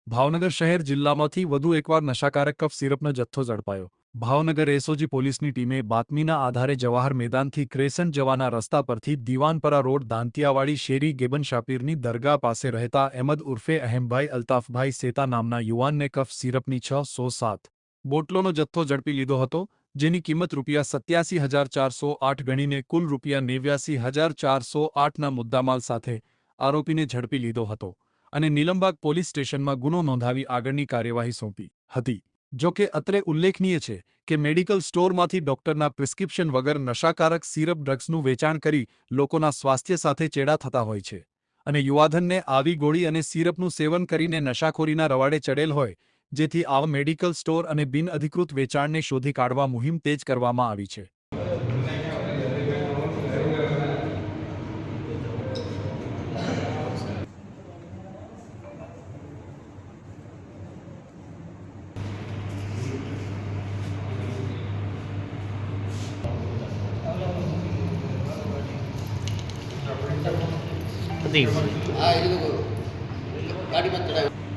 ભાવનગર શહેર જિલ્લામાંથી વધુ એકવાર નશાકારક કફ સિરપનો જથ્થો ઝડપાયો। ભાવનગર એસઓજી પોલીસની ટીમે બાતમીના આધારે જવાહર મેદાનથી ક્રેસન્ટ જવાના રસ્તા પરથી દીવાનપરા રોડ દાંતિયાવાડી શેરી ગેબન શાપીરની દરગાહ પાસે રહેતા અહેમદ ઉર્ફે અહેમભાઈ અલ્તાફભાઈ સેતા નામના યુવાનને કફ સિરપની 607 બોટલોનો જથ્થો ઝડપી લીધો હતો, જેની કિંમત ₹87,408 ગણીને કુલ ₹89,408ના મુદ્દામાલ સાથે આરોપીને ઝડપી લીધો હતો અને નીલમબાગ પોલીસ સ્ટેશનમાં ગુનો નોંધાવી આગળની કાર્યવાહી સોંપી હતી। જો કે અત્રે ઉલ્લેખનીય છે કે મેડિકલ સ્ટોરમાંથી ડોક્ટરના પ્રિસ્ક્રિપ્શન વગર નશાકારક સિરપ ડ્રગ્સનું વેચાણ કરી લોકોના સ્વાસ્થ્ય સાથે ચેડા થતા હોય છે અને યુવાધનને આવી ગોળી અને સિરપનું સેવન કરીને નશાખોરીના રવાડે ચડેલ હોય, જેથી આવા મેડિકલ સ્ટોર અને બિનઅધિકૃત વેચાણને શોધી કાઢવા મુહિમ તેજ કરવામાં આવી છે। ગાડી માં ચડાવ્યું।